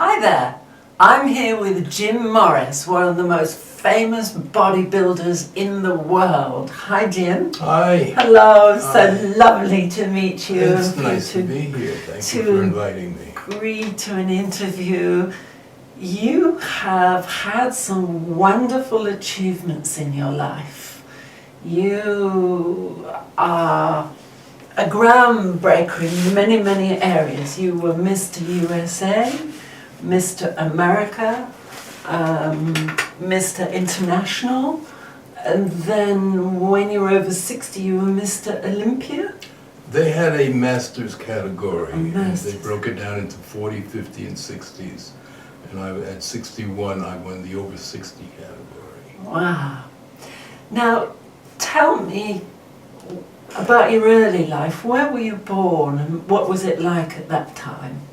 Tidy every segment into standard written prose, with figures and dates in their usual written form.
Hi there, I'm here with Jim Morris, one of the most famous bodybuilders in the world. Hi Jim. Hi. Hello, Hi. So lovely to meet you. It's nice to be here. Thank you for inviting me. Agree to an interview. You have had some wonderful achievements in your life. You are a groundbreaker in many, many areas. You were Mr. USA, Mr. America, Mr. International, and then when you were over 60 you were Mr. Olympia? They had a Masters category, Masters. and they broke it down into 40, 50, and 60s. And at 61 I won the over 60 category. Wow. Now, tell me about your early life. Where were you born and what was it like at that time?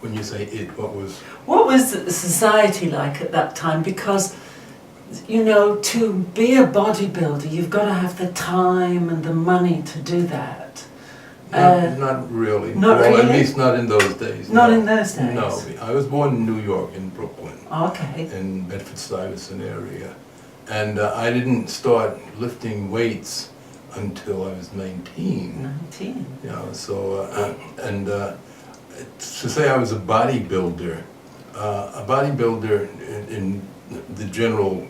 When you say it, what was society like at that time? Because, you know, to be a bodybuilder, you've got to have the time and the money to do that. Not really. Not well, really? At least not in those days. Not no. in those days? No. I was born in New York, in Brooklyn. Okay. In Bedford-Stuyvesant area. And I didn't start lifting weights until I was 19. 19? You know, so, to say I was a bodybuilder in the general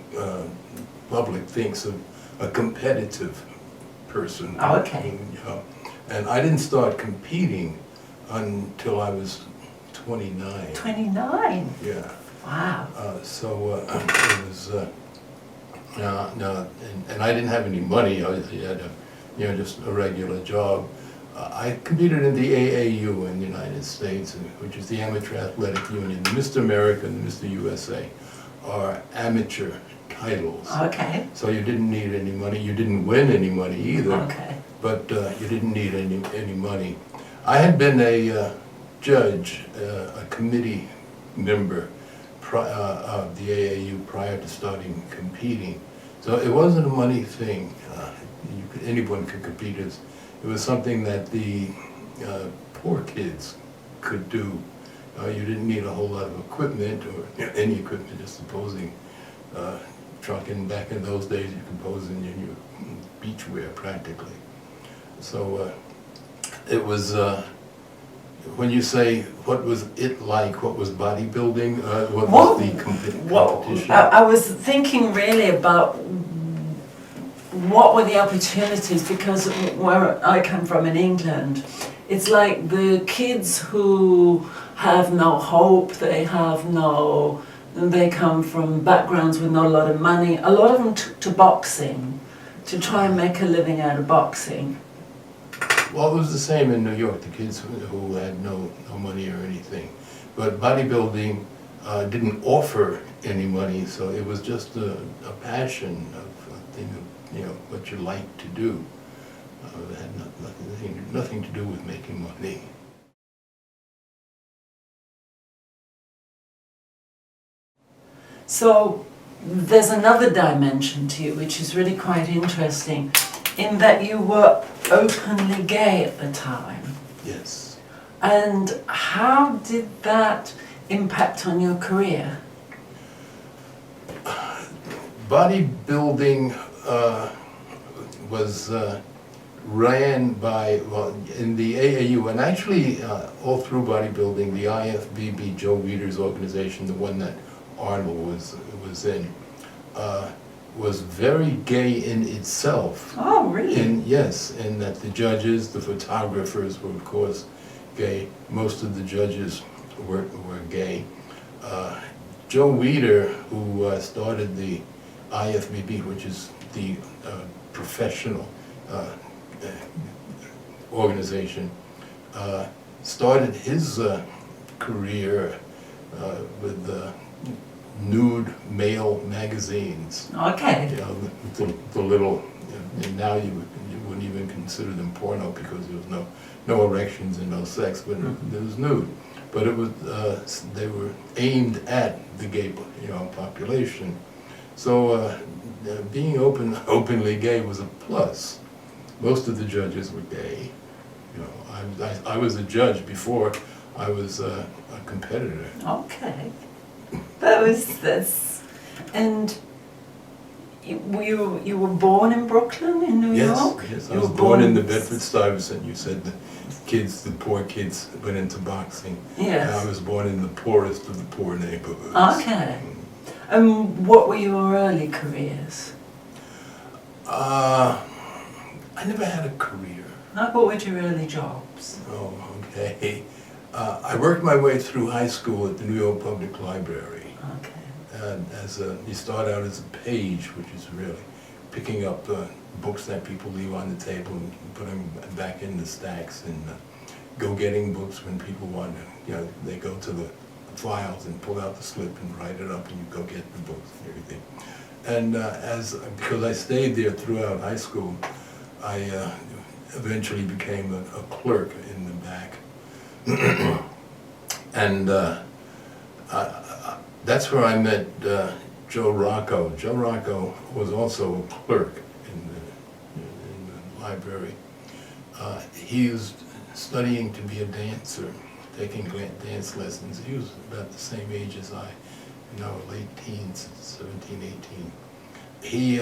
public thinks of a competitive person. Oh, okay. You know, and I didn't start competing until I was 29. 29? Yeah. Wow. It was, and I didn't have any money. I had just a regular job. I competed in the AAU in the United States, which is the Amateur Athletic Union. Mr. America and Mr. USA are amateur titles. Okay. So you didn't need any money. You didn't win any money either. Okay. But you didn't need any money. I had been a judge, a committee member of the AAU prior to starting competing. So it wasn't a money thing. Anyone could compete. It was something that the poor kids could do. You didn't need a whole lot of equipment or any equipment, just supposing trucking back in those days, you could pose in your beachwear practically. So it was, when you say what was it like, what was bodybuilding, what was the competition? I was thinking really about what were the opportunities, because where I come from in England, it's like the kids who have no hope, they come from backgrounds with not a lot of money. A lot of them took to boxing, to try and make a living out of boxing. Well, it was the same in New York, the kids who had no money or anything. But bodybuilding didn't offer any money, so it was just a passion, a thing of, what you like to do. It had nothing to do with making money. So there's another dimension to you which is really quite interesting, in that you were openly gay at the time. Yes. And how did that impact on your career? Bodybuilding was ran by, well, in the AAU, and actually all through bodybuilding, the IFBB, Joe Weider's organization, the one that Arnold was in, was very gay in itself. Oh, really? Yes, in that the judges, the photographers were of course gay. Most of the judges were gay. Joe Weider, who started the IFBB, which is the professional organization, started his career with nude male magazines. Okay. The little, and now you wouldn't even consider them porno because there was no erections and no sex, but it was nude. But it was they were aimed at the gay population. So being openly gay was a plus. Most of the judges were gay. I was a judge before I was a competitor. Okay. And you were born in Brooklyn, in New York? Yes, I was born in the Bedford-Stuyvesant. You said the poor kids went into boxing. Yes. And I was born in the poorest of the poor neighborhoods. Okay. And what were your early careers? I never had a career. What were your early jobs? Oh, okay. I worked my way through high school at the New York Public Library. Okay. And you start out as a page, which is really picking up books that people leave on the table and put them back in the stacks, and go getting books when people want to, they go to the files and pull out the slip and write it up, and you go get the books and everything. And because I stayed there throughout high school, I eventually became a clerk in the back. And that's where I met Joe Rocco. Joe Rocco was also a clerk in the library. He was studying to be a dancer, taking dance lessons. He was about the same age as I, late teens, 17, 18. He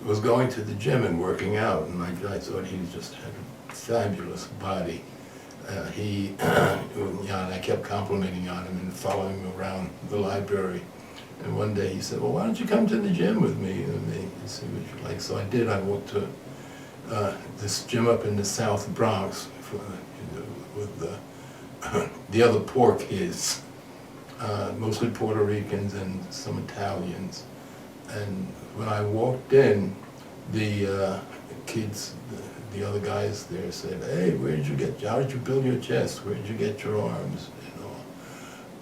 was going to the gym and working out, and I thought he just had a fabulous body. And I kept complimenting on him and following him around the library. And one day he said, "Well, why don't you come to the gym with me and see what you like?" So I did. I walked to this gym up in the South Bronx with the other poor kids, mostly Puerto Ricans and some Italians. And when I walked in, the kids, the other guys there said, "Hey, how did you build your chest? Where did you get your arms?"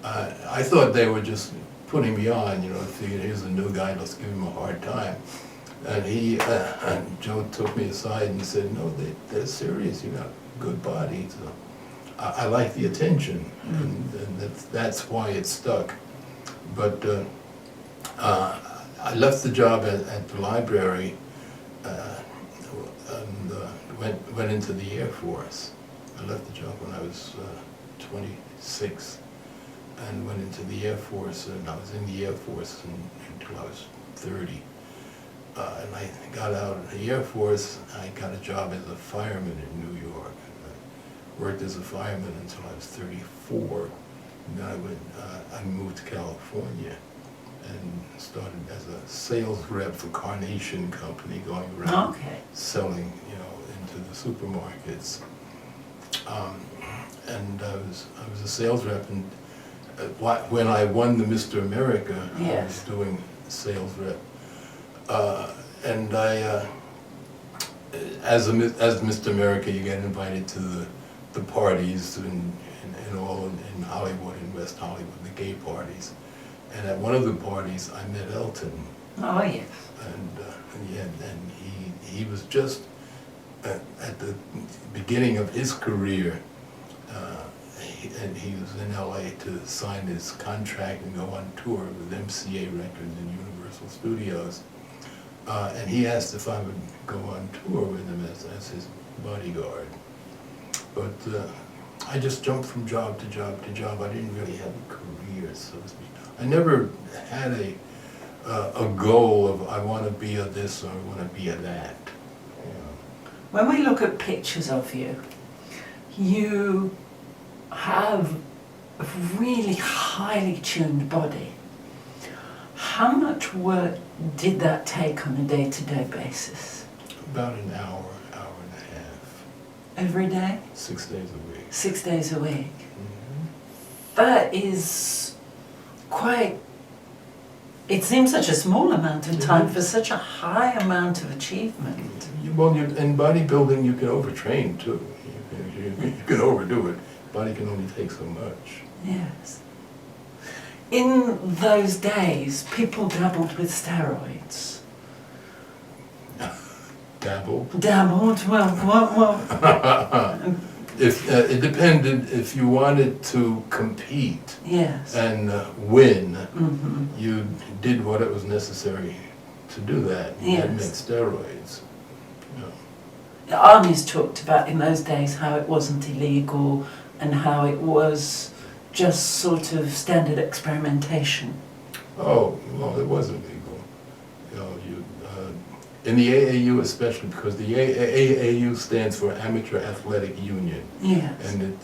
I thought they were just putting me on, figured here's a new guy, let's give him a hard time. And Joe took me aside and said, "No, they're serious, you got a good body." So I like the attention, and that's why it stuck. But I left the job at the library and went into the Air Force. I left the job when I was 26 and went into the Air Force, and I was in the Air Force until I was 30. And I got out of the Air Force. I got a job as a fireman in New York. I worked as a fireman until I was 34. And then I moved to California and started as a sales rep for Carnation Company, going around selling, into the supermarkets. And I was a sales rep, and when I won the Mr. America, I was doing sales rep. And as Mr. America, you get invited to the parties in Hollywood, in West Hollywood, the gay parties. And at one of the parties, I met Elton. Oh, yes. And he was just at the beginning of his career, and he was in LA to sign his contract and go on tour with MCA Records and Universal Studios. And he asked if I would go on tour with him as his bodyguard. But I just jumped from job to job to job. I didn't really have a career, so to speak. I never had a goal of I want to be a this or I want to be a that. When we look at pictures of you, you have a really highly tuned body. How much work did that take on a day-to-day basis? About an hour, hour and a half. Every day? 6 days a week. 6 days a week. Mm-hmm. That is quite, it seems such a small amount of time for such a high amount of achievement. In bodybuilding, you can overtrain too. You can overdo it. Body can only take so much. Yes. In those days, people dabbled with steroids. Dabbled? Dabbled? Well. It depended. If you wanted to compete and win, you did what it was necessary to do that. That meant steroids. the armies talked about in those days how it wasn't illegal and how it was just sort of standard experimentation. Oh, well, it wasn't legal. You know, in the AAU especially, because the AAU stands for Amateur Athletic Union. Yes. And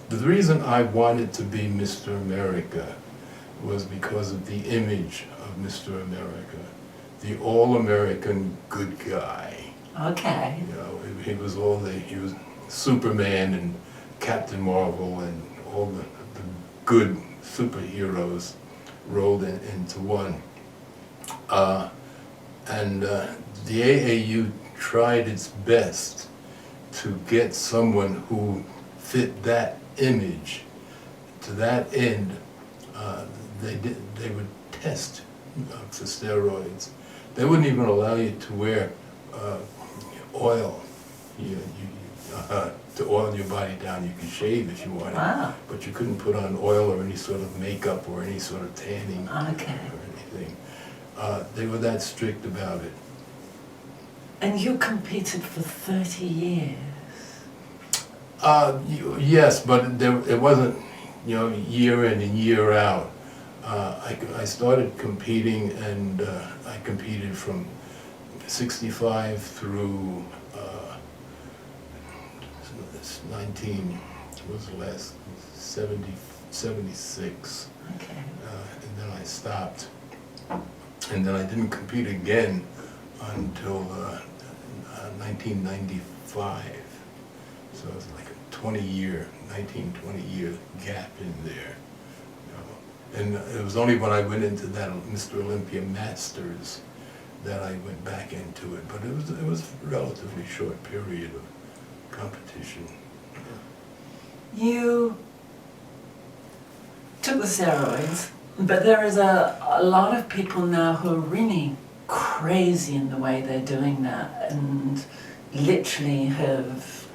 the reason I wanted to be Mr. America was because of the image of Mr. America, the all-American good guy. Okay. You know, he was Superman and Captain Marvel and all the good superheroes rolled into one. The AAU tried its best to get someone who fit that image. To that end, they would test for steroids. They wouldn't even allow you to wear oil. To oil your body down. You could shave if you wanted, wow. But you couldn't put on oil or any sort of makeup or any sort of tanning okay. or anything. They were that strict about it. And you competed for 30 years? Yes, but it wasn't, you know, year in and year out. I started competing, and I competed from 65 through 76. Okay. And then I stopped. And then I didn't compete again until 1995. So it was like a 20-year gap in there. You know. And it was only when I went into that Mr. Olympia Masters that I went back into it. But it was a relatively short period of competition. You took the steroids, but there is a lot of people now who are really crazy in the way they're doing that and literally have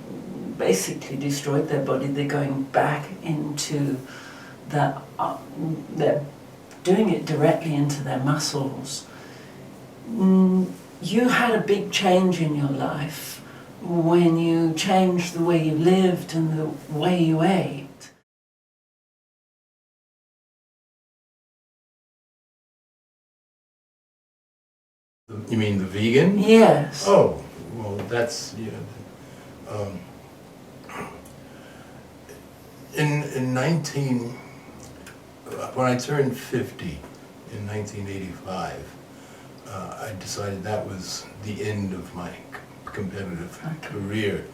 basically destroyed their body. They're going back into that, they're doing it directly into their muscles. You had a big change in your life when you changed the way you lived and the way you ate. You mean the vegan? Yes. Oh, well, that's, yeah. When I turned 50 in 1985, I decided that was the end of my competitive career.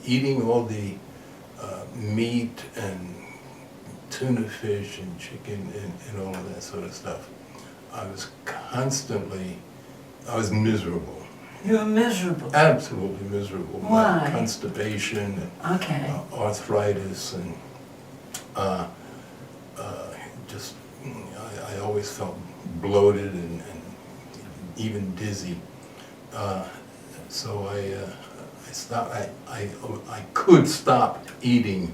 Eating all the meat and tuna fish and chicken and all of that sort of stuff, I was miserable. You were miserable? Absolutely miserable. Why? Constipation and arthritis and just, I always felt bloated and even dizzy. So I stopped. I could stop eating,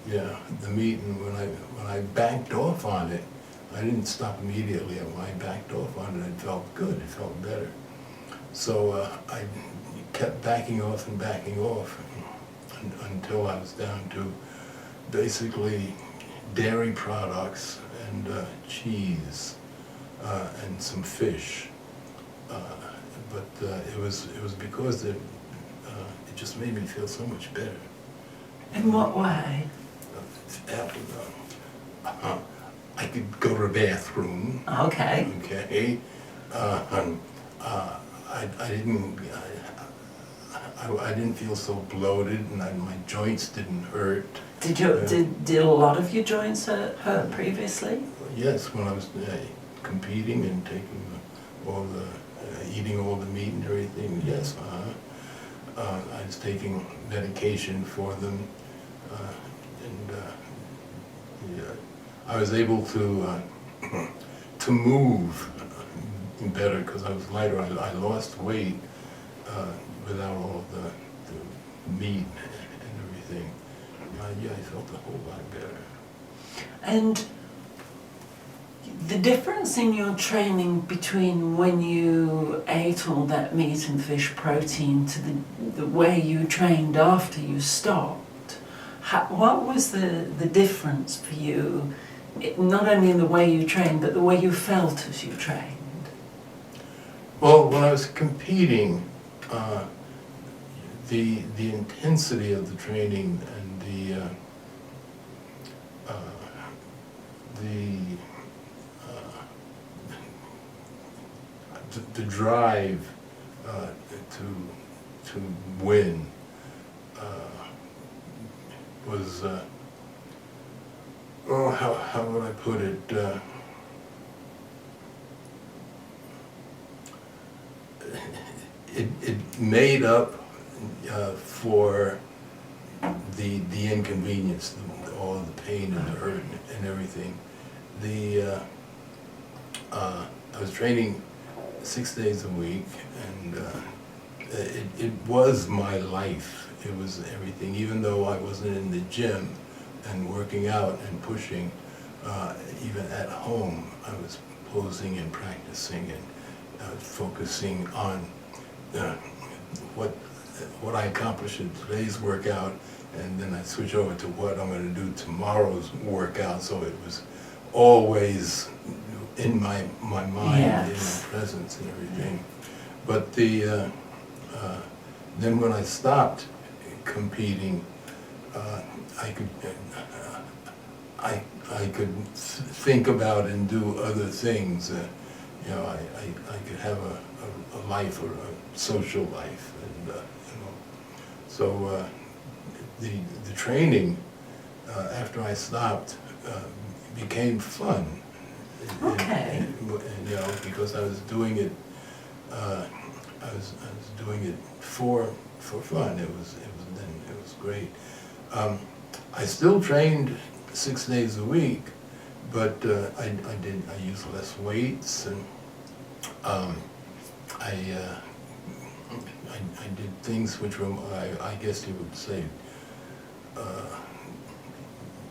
the meat, and when I backed off on it, I didn't stop immediately. When I backed off on it, it felt good. It felt better. So I kept backing off until I was down to basically dairy products and cheese and some fish. But it was because it just made me feel so much better. In what way? I could go to the bathroom. Okay. Okay. I didn't feel so bloated, and my joints didn't hurt. Did a lot of your joints hurt previously? Yes, when I was competing and taking eating all the meat and everything. Yes, I was taking medication for them, I was able to move better because I was lighter. I lost weight without all of the meat and everything. I felt a whole lot better. And The difference in your training between when you ate all that meat and fish protein to the way you trained after you stopped, what was the difference for you, not only in the way you trained, but the way you felt as you trained? Well, when I was competing, the intensity of the training and the drive to win was how would I put it? It made up for the inconvenience, all the pain and the hurt and everything. I was training 6 days a week, and it was my life. It was everything. Even though I wasn't in the gym and working out and pushing, even at home, I was posing and practicing and focusing on what I accomplished in today's workout, and then I switch over to what I'm going to do tomorrow's workout. So it was always in my mind, Yes. in my presence and everything. But then when I stopped competing, I could think about and do other things. You know, I could have a life, or a social life, and you know. So the training after I stopped became fun. Okay. And, you know, because I was doing it. I was doing it for fun. It was great. I still trained 6 days a week, but I used less weights, and I did things which were, I guess you would say,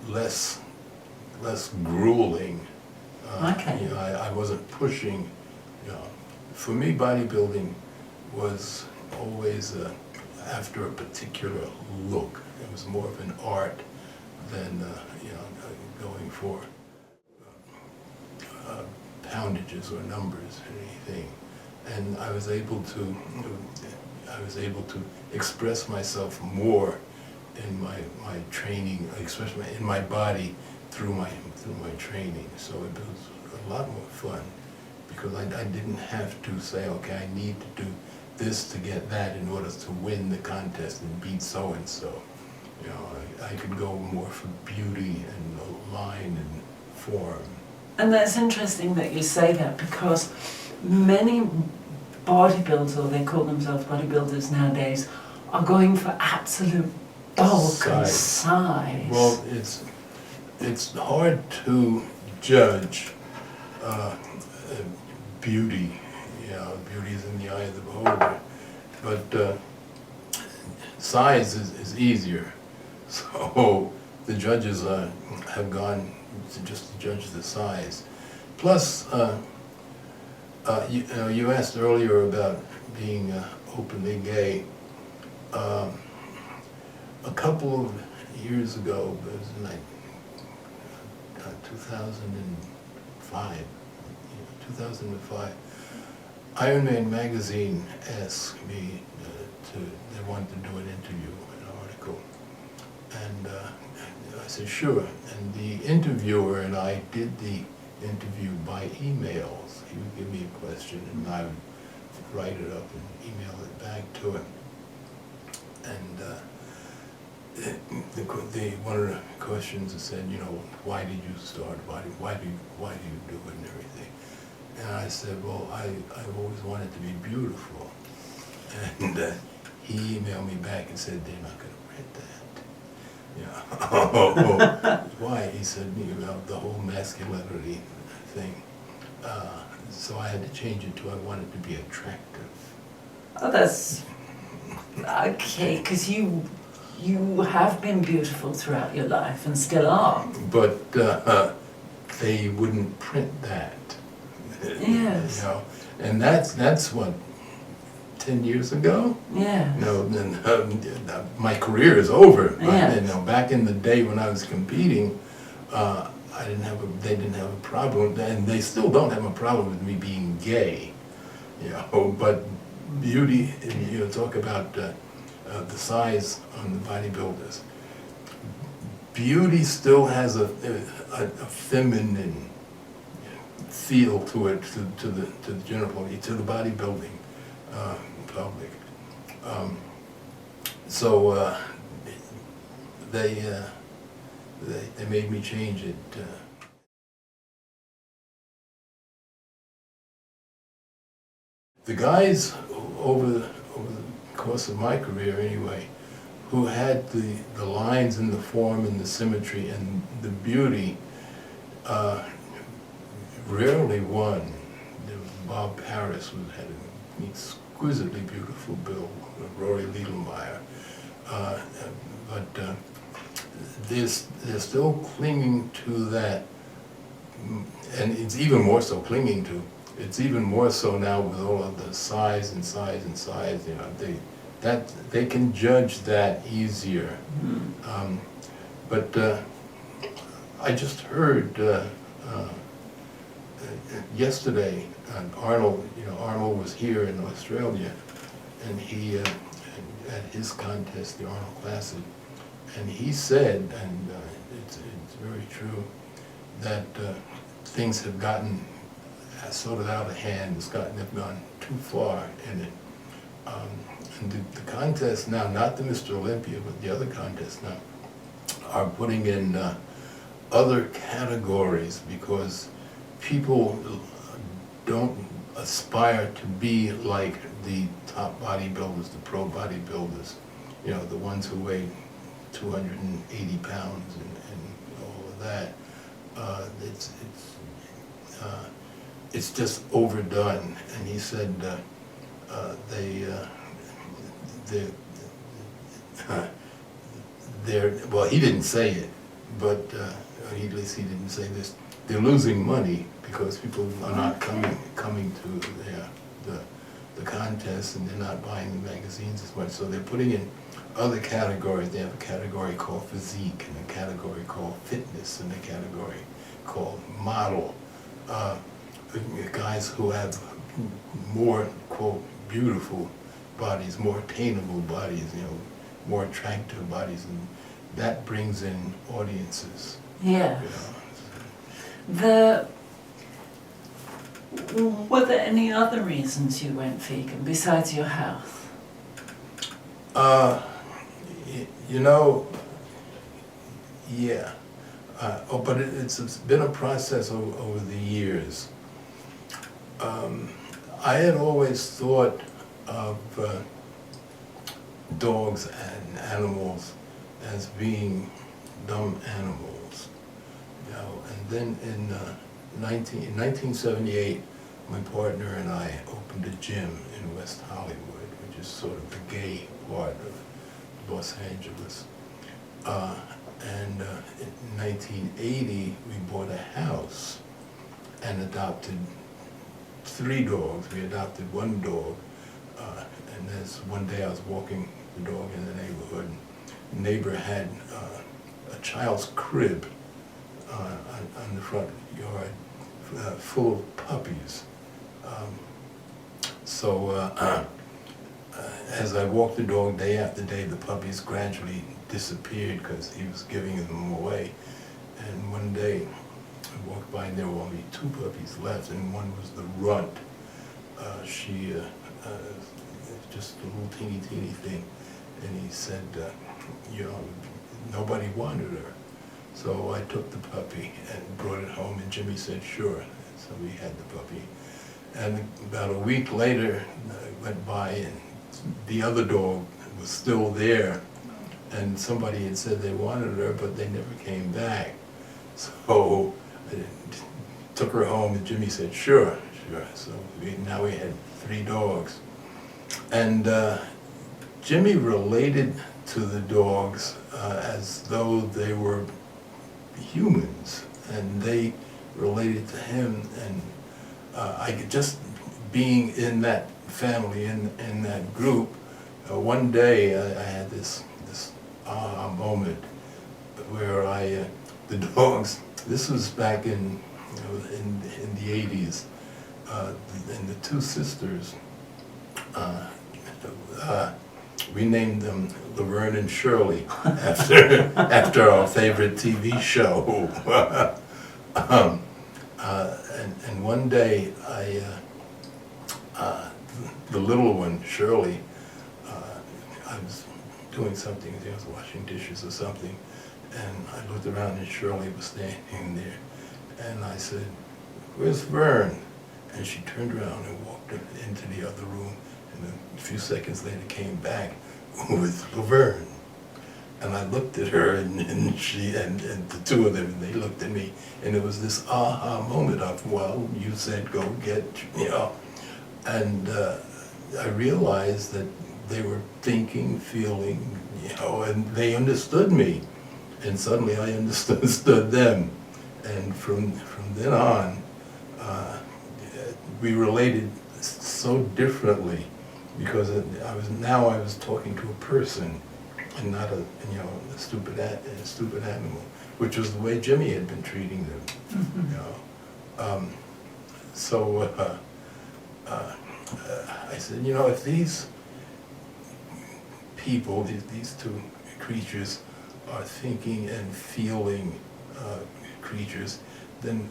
less grueling. Okay. You know, I wasn't pushing. You know, for me, bodybuilding was always after a particular look. It was more of an art than you know, going for poundages or numbers or anything. And I was able to express myself more in my training, especially in my body, through my training. So it was a lot more fun, because I didn't have to say, okay, I need to do this to get that in order to win the contest and beat so and so. You know, I could go more for beauty and line and form. And that's interesting that you say that, because many bodybuilders, or they call themselves bodybuilders nowadays, are going for absolute bulk and size. Well, it's hard to judge beauty. You know, beauty is in the eye of the beholder. But size is easier. So the judges have gone to just to judge the size. Plus, you asked earlier about being openly gay. A couple of years ago, it was in like 2005, Iron Man magazine asked me they wanted to do an interview, an article, and I said sure. And the interviewer and I did the interview by emails. He would give me a question, and I would write it up and email it back to him. And one of the questions said, you know, why did you start? Why do you do it and everything? And I said, well, I've always wanted to be beautiful. And he emailed me back and said, they're not going to print that. Yeah. Why? He said, you know, the whole masculinity thing. So I had to change it to I wanted to be attractive. Oh, that's okay, because you have been beautiful throughout your life and still are. But they wouldn't print that. Yes. You know, and that's what, 10 years ago? Yeah. You know, and, my career is over. But, Yes. you know, back in the day when I was competing, they didn't have a problem, and they still don't have a problem with me being gay. You know, but beauty, and you know, talk about the size on the bodybuilders. Beauty still has a feminine feel to it, to the general public, to the bodybuilding public. So they made me change it. The guys over the course of my career, anyway, who had the lines and the form and the symmetry and the beauty, rarely won. Bob Harris had an exquisitely beautiful build, Rory Liedelmeyer, but they're still clinging to that, and it's even more so clinging to. It's even more so now with all of the size and size and size. You know, they can judge that easier. But I just heard yesterday, Arnold. You know, Arnold was here in Australia, and he at his contest, the Arnold Classic, and he said, and it's very true, that things have gotten sort of out of hand. They've gone too far in it. And the contest now, not the Mr. Olympia, but the other contests now, are putting in other categories because people don't aspire to be like the top bodybuilders, the pro bodybuilders, you know, the ones who weigh 280 pounds and all of that. It's just overdone. And he said they're well, he didn't say it, but at least he didn't say this. They're losing money because people are not coming to the contest, and they're not buying the magazines as much. So they're putting in other categories. They have a category called physique, and a category called fitness, and a category called model. Guys who have more, quote, beautiful bodies, more attainable bodies, you know, more attractive bodies, and that brings in audiences. Yeah. You know. Were there any other reasons you went vegan besides your health? You know, yeah. But it's been a process over the years. I had always thought of dogs and animals as being dumb animals, you know. And then in 1978, my partner and I opened a gym in West Hollywood, which is sort of the gay part of Los Angeles. And in 1980, we bought a house and adopted 3 dogs. We adopted 1 dog, and as one day I was walking the dog in the neighborhood, the neighbor had a child's crib on the front yard full of puppies. As I walked the dog day after day, the puppies gradually disappeared because he was giving them away. And one day I walked by and there were only 2 puppies left, and one was the runt. She just a little teeny thing, and he said, you know, nobody wanted her. So I took the puppy and brought it home, and Jimmy said, sure. So we had the puppy. And about a week later, I went by, and the other dog was still there, and somebody had said they wanted her, but they never came back. So I took her home, and Jimmy said, sure. So now we had 3 dogs. And Jimmy related to the dogs as though they were humans, and they related to him, and I could just being in that family, in that group. One day I had this aha moment where the dogs. This was back in in the 80s, and the two sisters. We named them Laverne and Shirley after our favorite TV show. And one day, the little one, Shirley, I was doing something, I think I was washing dishes or something, and I looked around and Shirley was standing there, and I said, "Where's Vern?" And she turned around and walked into the other room, and a few seconds later came back with Laverne. And I looked at her, and she and the two of them, and they looked at me, and it was this aha moment of, well, you said go get, and I realized that they were thinking, feeling, and they understood me, and suddenly I understood them, and from then on, we related so differently, because I was talking to a person, and not a stupid animal, which was the way Jimmy had been treating them. So I said, if these people, these two creatures, are thinking and feeling creatures, then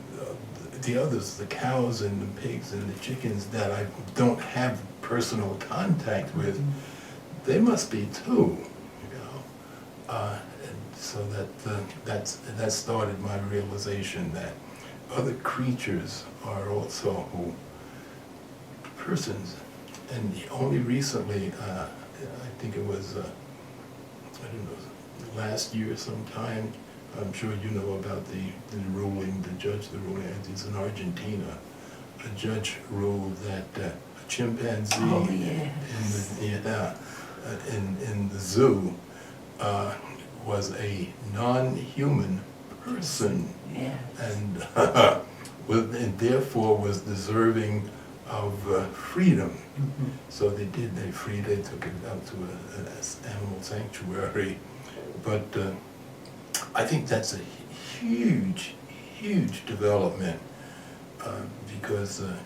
the others, the cows and the pigs and the chickens that I don't have personal contact with, they must be too. And so that started my realization that other creatures are also persons. And only recently, I think it was, I don't know, last year sometime, I'm sure you know about the ruling, the ruling, it's in Argentina. A judge ruled that a chimpanzee in the zoo was a non-human person, and therefore was deserving of freedom. So they took it out to an animal sanctuary. But I think that's a huge development, because a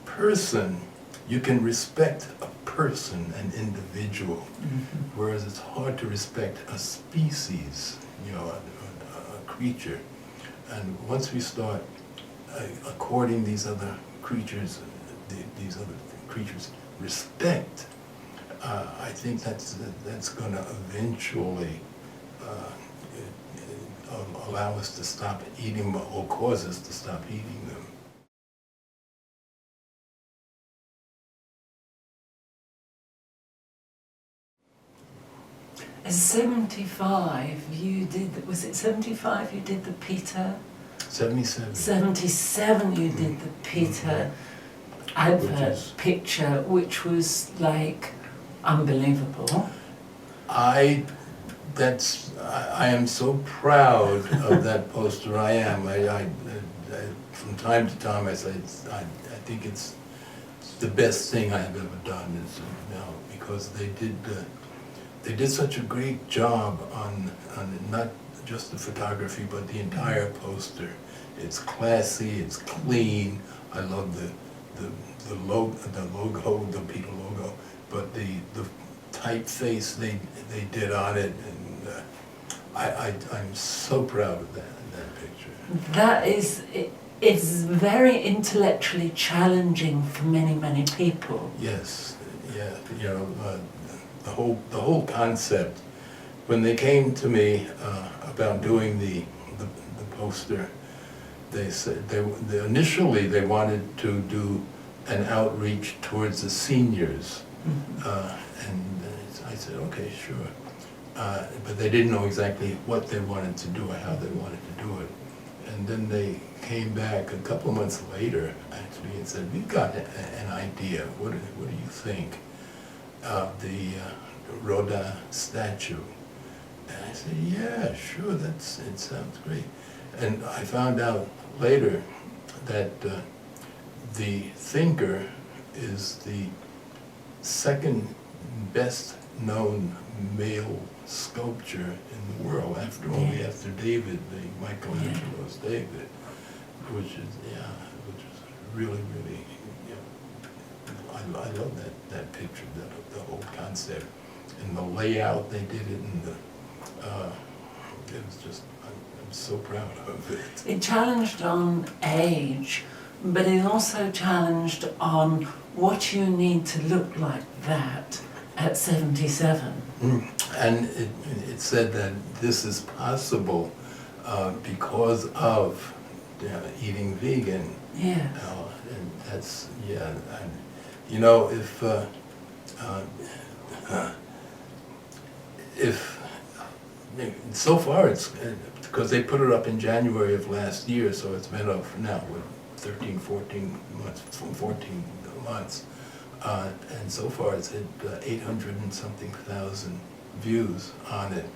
person, you can respect a person, an individual, whereas it's hard to respect a species, a creature. And once we start according these other creatures respect, I think that's going to eventually allow us to stop eating them, or cause us to stop eating them. At 75, you did, was it 75 you did the PETA? 77. 77 you did the PETA advert picture, which was like unbelievable. I am so proud of that poster. I am. I from time to time I say I think it's the best thing I have ever done. Is because they did such a great job on not just the photography but the entire poster. It's classy. It's clean. I love the logo, the PETA logo, but the typeface they did on it, and I'm so proud of that picture. That is, it's very intellectually challenging for many people. Yes, yeah, the whole concept. When they came to me about doing the poster, they said initially they wanted to do an outreach towards the seniors. And I said, okay, sure. But they didn't know exactly what they wanted to do or how they wanted to do it. And then they came back a couple of months later, actually, and said, we've got an idea. What do you think of the Rodin statue? And I said, yeah, sure, it sounds great. And I found out later that the thinker is the second best known male sculpture in the world, only after David, Michelangelo's David, which is really, really, I love that picture, the whole concept, and the layout they did it, and it was just, I'm so proud of it. It challenged on age, but it also challenged on what you need to look like that at 77. And it said that this is possible because of eating vegan. Yes. And that's, and, you know, if so far it's, because they put it up in January of last year, so it's been up now, what, 13, 14 months, 14 months. And so far it's hit 800 and something thousand views on it,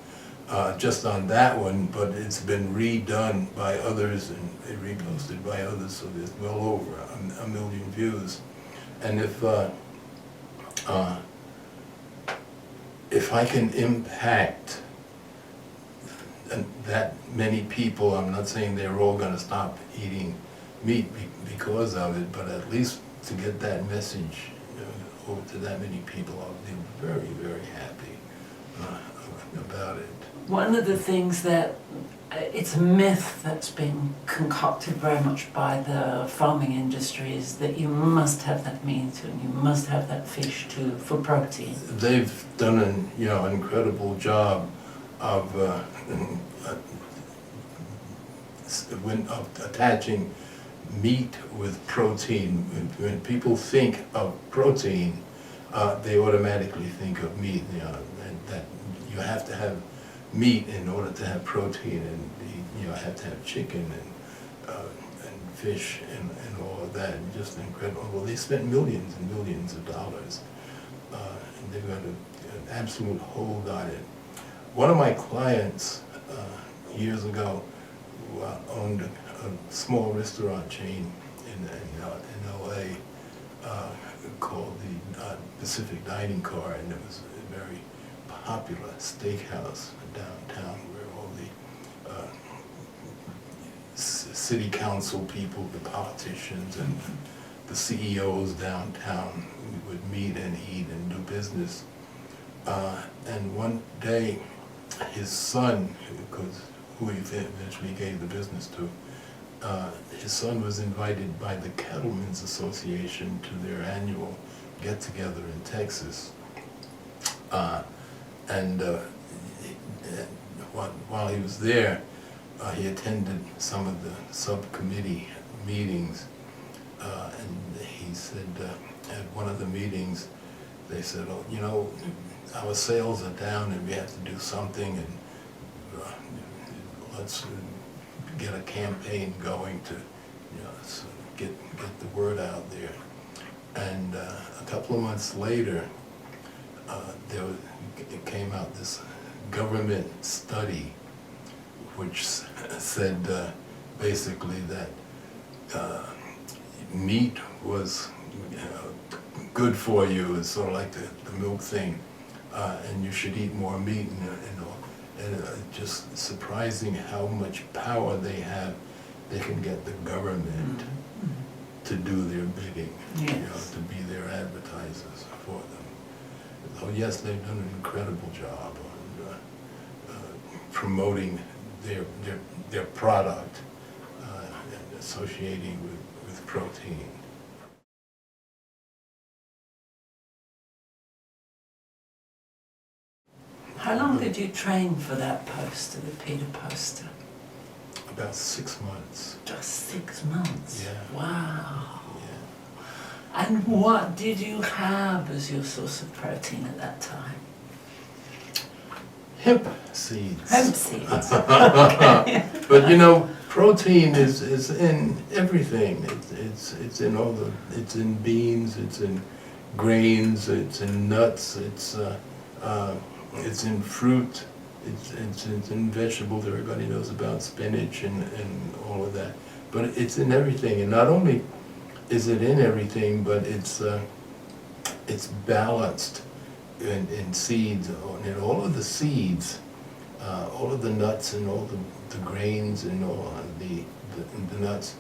just on that one, but it's been redone by others and reposted by others, so there's well over a million views. And if I can impact that many people, I'm not saying they're all going to stop eating meat because of it, but at least to get that message over to that many people, I'll be very, very happy about it. One of the things that, it's a myth that's been concocted very much by the farming industry, is that you must have that meat and you must have that fish too for protein. They've done an incredible job of attaching meat with protein. When people think of protein, they automatically think of meat. And that you have to have meat in order to have protein, and you have to have chicken and fish and all of that. Just incredible. Well, they spent millions and millions of dollars, and they've got an absolute hold on it. One of my clients years ago owned a small restaurant chain in LA called the Pacific Dining Car, and it was a very popular steakhouse downtown where all the city council people, the politicians, and the CEOs downtown would meet and eat and do business. And one day, his son, who he eventually gave the business to, his son was invited by the Cattlemen's Association to their annual get-together in Texas. And while he was there, he attended some of the subcommittee meetings, and he said at one of the meetings, they said, "Oh, you know, our sales are down and we have to do something, and let's get a campaign going to, so get the word out there." And a couple of months later, it came out this government study which said basically that meat was good for you. It's sort of like the milk thing, and you should eat more meat, and just surprising how much power they have. They can get the government to do their bidding, yes, to be their advertisers for them. So yes, they've done an incredible job on promoting their product and associating with protein. How long did you train for that poster, the PETA poster? About 6 months. Just 6 months? Yeah. Wow. Yeah. And what did you have as your source of protein at that time? Hemp seeds. Hemp seeds. Okay. But you know, protein is in everything. It's in all it's in beans, it's in grains, it's in nuts, it's in fruit, It's in vegetables. Everybody knows about spinach and all of that. But it's in everything, and not only is it in everything, but it's balanced in seeds, and all of the seeds, all of the nuts and all the grains and all the nuts.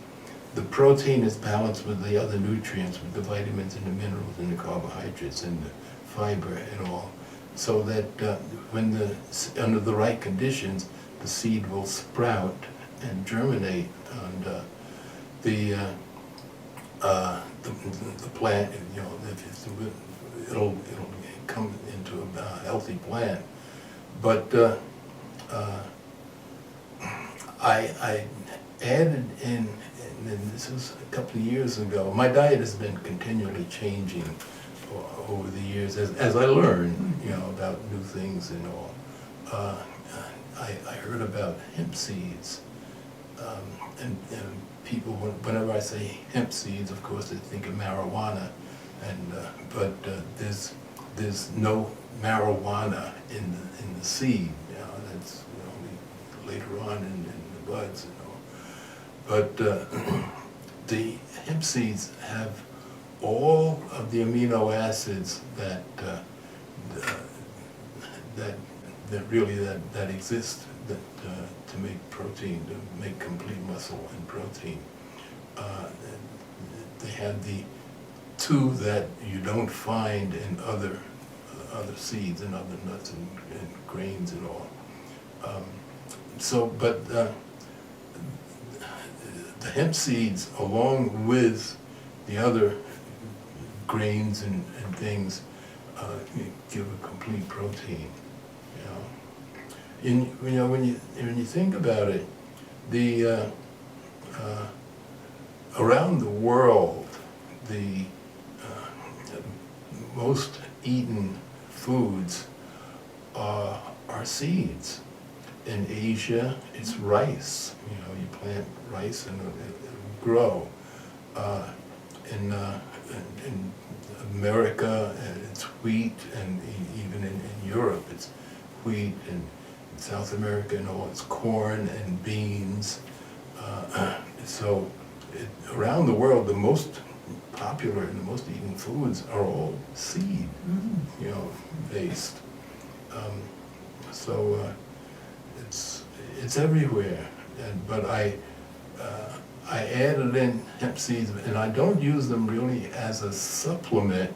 The protein is balanced with the other nutrients, with the vitamins and the minerals and the carbohydrates and the fiber and all, so that when under the right conditions, the seed will sprout and germinate, and the plant, you know, it'll come into a healthy plant. But I added in, and this was a couple of years ago. My diet has been continually changing over the years as I learn, you know, about new things and all. I heard about hemp seeds, and people, whenever I say hemp seeds, of course they think of marijuana, and but there's no marijuana in the seed. You know, that's only later on in the buds and all. But the hemp seeds have all of the amino acids that exist to make protein, to make complete muscle and protein. They have the two that you don't find in other seeds and other nuts and grains and all. The hemp seeds, along with the other grains and things, give a complete protein. When you think about it, the around the world, the most eaten foods are seeds. In Asia, it's rice. You know, you plant rice and it'll grow. In America, it's wheat, and even in Europe, it's wheat, and in South America, you know, it's corn and beans. Around the world, the most popular and the most eaten foods are all seed, you know, based. It's everywhere. But I added in hemp seeds, and I don't use them really as a supplement.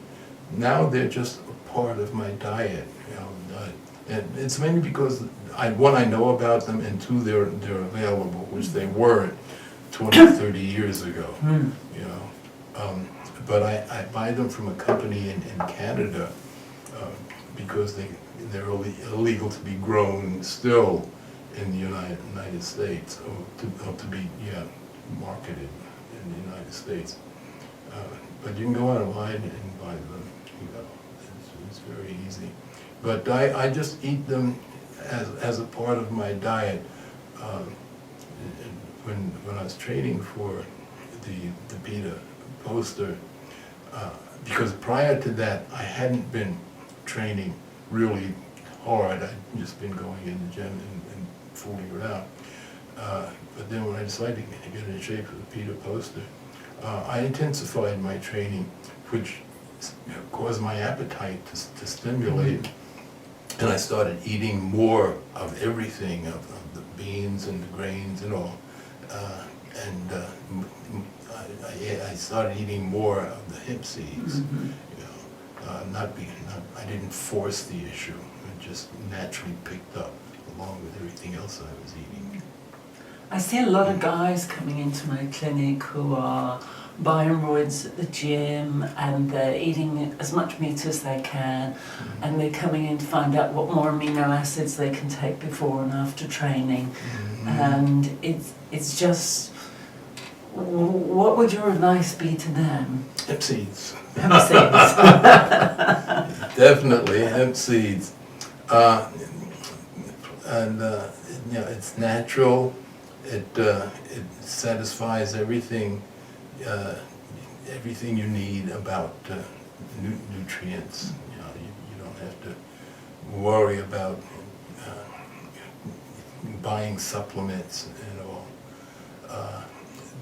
Now they're just a part of my diet. You know, and it's mainly because I know about them, and two, they're available, which they weren't 20, 30 years ago. You know, but I buy them from a company in Canada because they're illegal to be grown still in the United States, or to be marketed in the United States. But you can go online and buy them. You know, it's very easy. But I just eat them as a part of my diet. When I was training for the PETA Poster, because prior to that I hadn't been training really hard. I'd just been going in the gym and fooling around. But then when I decided to get in shape for the PETA Poster, I intensified my training, which caused my appetite to stimulate. And I started eating more of everything, of the beans and the grains and all. I started eating more of the hemp seeds. You know, I didn't force the issue. It just naturally picked up along with everything else I was eating. I see a lot of guys coming into my clinic who are buying roids at the gym, and they're eating as much meat as they can, and they're coming in to find out what more amino acids they can take before and after training. And it's just, what would your advice be to them? Hemp seeds. Hemp seeds. Definitely hemp seeds. You know, it's natural. It satisfies everything you need about nutrients. You know, you don't have to worry about buying supplements and all.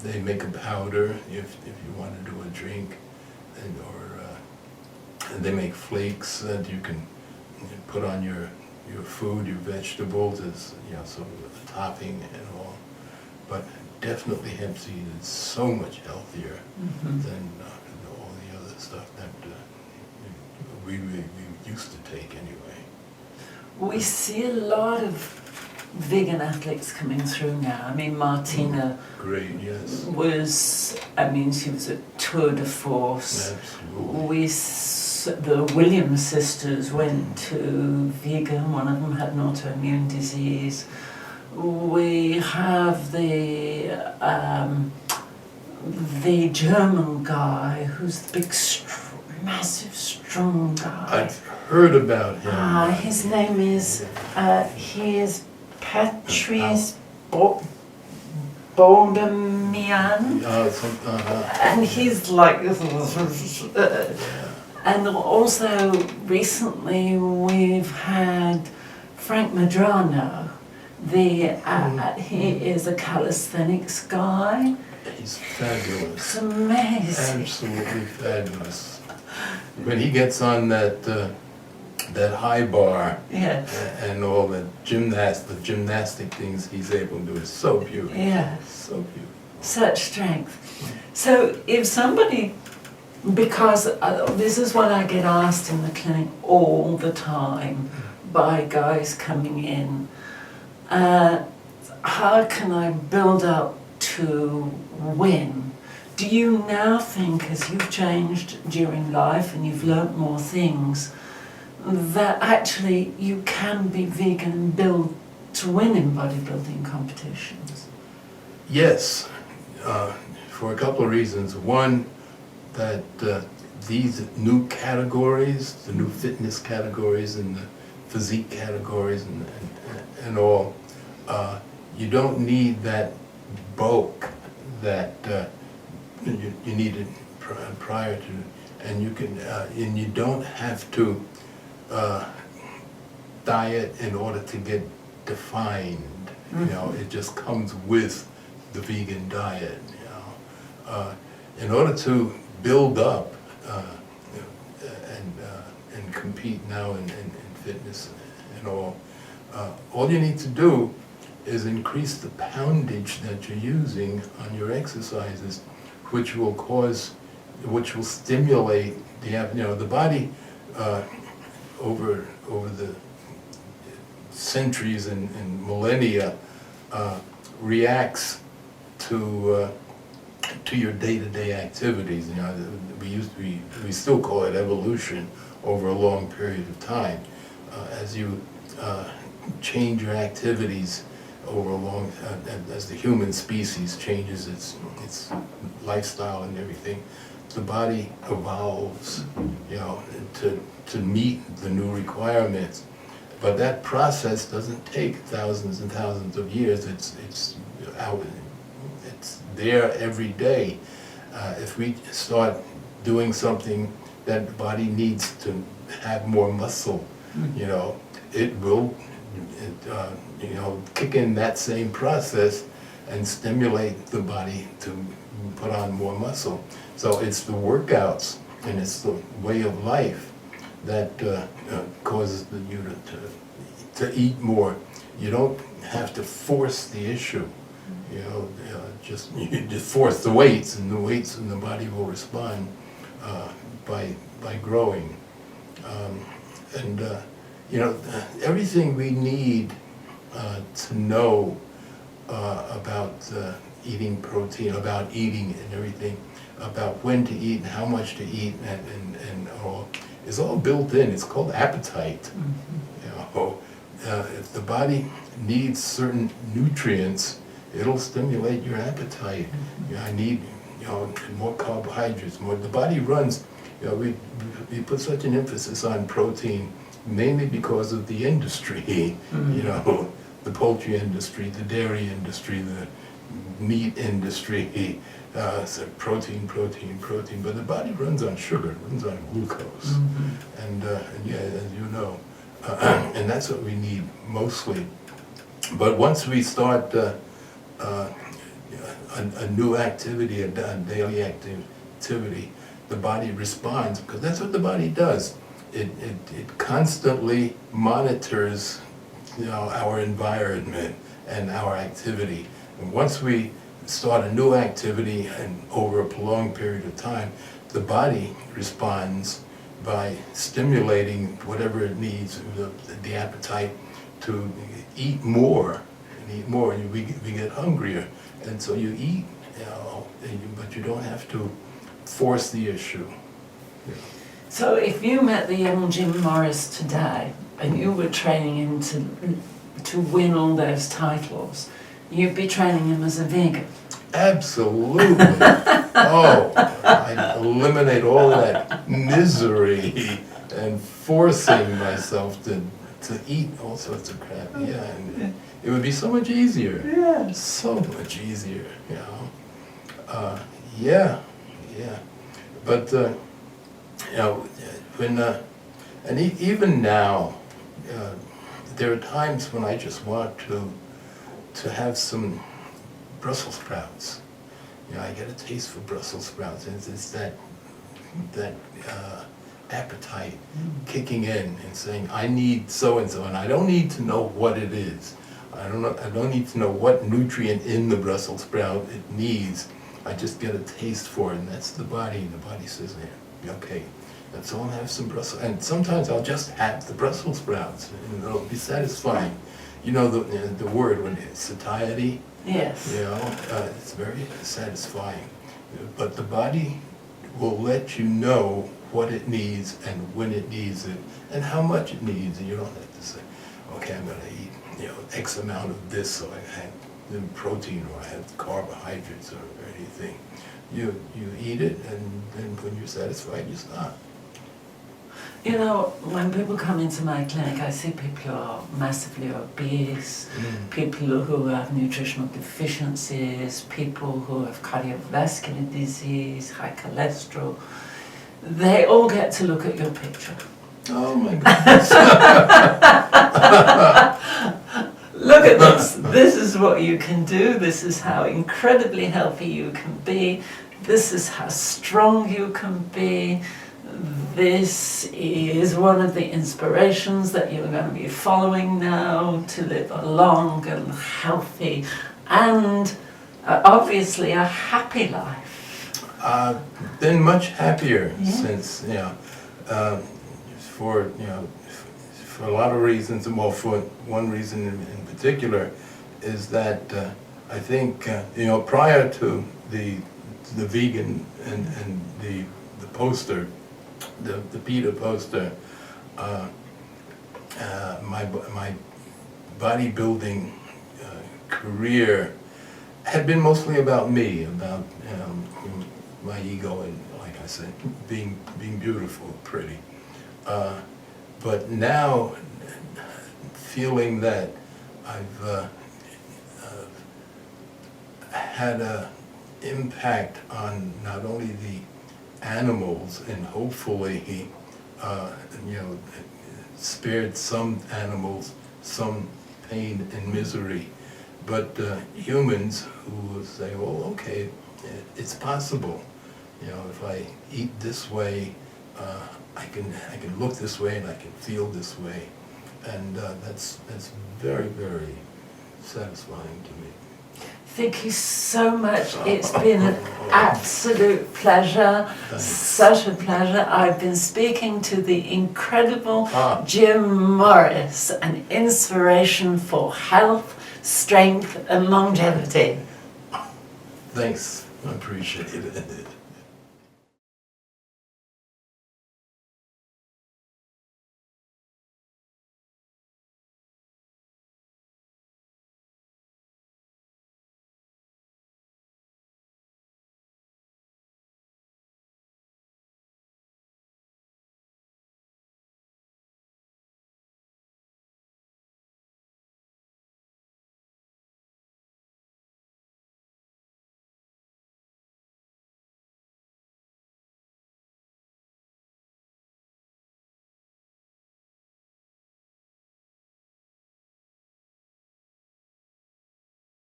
They make a powder if you want to do a drink, and they make flakes that you can put on your food, your vegetables, as sort of a topping and all. But definitely hemp seed is so much healthier than all the other stuff that we used to take anyway. We see a lot of vegan athletes coming through now. I mean, Martina Great, yes. she was a tour de force. Absolutely. The Williams sisters went to vegan. One of them had an autoimmune disease. We have the German guy who's the big, massive, strong guy. I've heard about him. His name is Patrice Bondemian. And he's like, and also recently we've had Frank Madrano. He is a calisthenics guy. He's fabulous. It's amazing. Absolutely fabulous. When he gets on that high bar and all the gymnastic things he's able to do is so beautiful. Yes. So beautiful. Such strength. So if somebody, because this is what I get asked in the clinic all the time by guys coming in, how can I build up to win? Do you now think, as you've changed during life and you've learnt more things, that actually you can be vegan and build to win in bodybuilding competitions? Yes, for a couple of reasons. One, that these new categories, the new fitness categories and the physique categories and all, you don't need that bulk that you needed prior to, and you don't have to diet in order to get defined. It just comes with the vegan diet. In order to build up and compete now in fitness and all you need to do is increase the poundage that you're using on your exercises, which will stimulate the body over the centuries and millennia reacts to your day-to-day activities. We still call it evolution over a long period of time. As you change your activities over a long, as the human species changes its lifestyle and everything, the body evolves, to meet the new requirements. But that process doesn't take thousands and thousands of years. It's there every day. If we start doing something that the body needs to have more muscle, it will kick in that same process and stimulate the body to put on more muscle. So it's the workouts and it's the way of life that causes you to eat more. You don't have to force the issue. You just force the weights, and the body will respond by growing. Everything we need to know about eating protein, about eating and everything, about when to eat and how much to eat and all, is all built in. It's called appetite. If the body needs certain nutrients, it'll stimulate your appetite. I need more carbohydrates, more. The body runs. We put such an emphasis on protein mainly because of the industry. The poultry industry, the dairy industry, the meat industry. So protein. But the body runs on sugar, runs on glucose, and as you know, and that's what we need mostly. But once we start a new activity, a daily activity, the body responds, because that's what the body does. It constantly monitors, our environment and our activity. And once we start a new activity and over a prolonged period of time, the body responds by stimulating whatever it needs, the appetite to eat more and eat more, and we get hungrier. And so you eat, but you don't have to force the issue. Yeah. So if you met the young Jim Morris today and you were training him to win all those titles, you'd be training him as a vegan. Absolutely. Oh, I'd eliminate all that misery and forcing myself to eat all sorts of crap. Yeah, and it would be so much easier. Yeah. So much easier, yeah. But, when, and even now, there are times when I just want to have some Brussels sprouts. I get a taste for Brussels sprouts. It's that appetite kicking in and saying, I need so-and-so, and I don't need to know what it is. I don't need to know what nutrient in the Brussels sprout it needs. I just get a taste for it, and that's the body. The body says, yeah, okay, let's all have some Brussels. And sometimes I'll just have the Brussels sprouts, and it'll be satisfying. The word, when it's satiety. Yes. It's very satisfying. But the body will let you know what it needs and when it needs it and how much it needs. And you don't have to say, okay, I'm going to eat X amount of this so I have protein or I have carbohydrates or anything. You eat it, and then when you're satisfied, you stop. When people come into my clinic, I see people who are massively obese, people who have nutritional deficiencies, people who have cardiovascular disease, high cholesterol. They all get to look at your picture. Oh my goodness. Look at this. This is what you can do. This is how incredibly healthy you can be. This is how strong you can be. This is one of the inspirations that you're going to be following now to live a long and healthy and obviously a happy life. Been much happier since, for a lot of reasons, and well, for one reason in particular is that I think, prior to the vegan and the poster, the PETA poster, my bodybuilding career had been mostly about me, about my ego and, like I said, being beautiful, pretty. But now, feeling that I've had an impact on not only the animals and hopefully, spared some animals some pain and misery, but humans who will say, well, okay, it's possible. If I eat this way, I can look this way and I can feel this way, and that's very, very satisfying to me. Thank you so much. It's been an absolute pleasure. Thanks. Such a pleasure. I've been speaking to the incredible Jim Morris, an inspiration for health, strength, and longevity. Thanks. I appreciate it.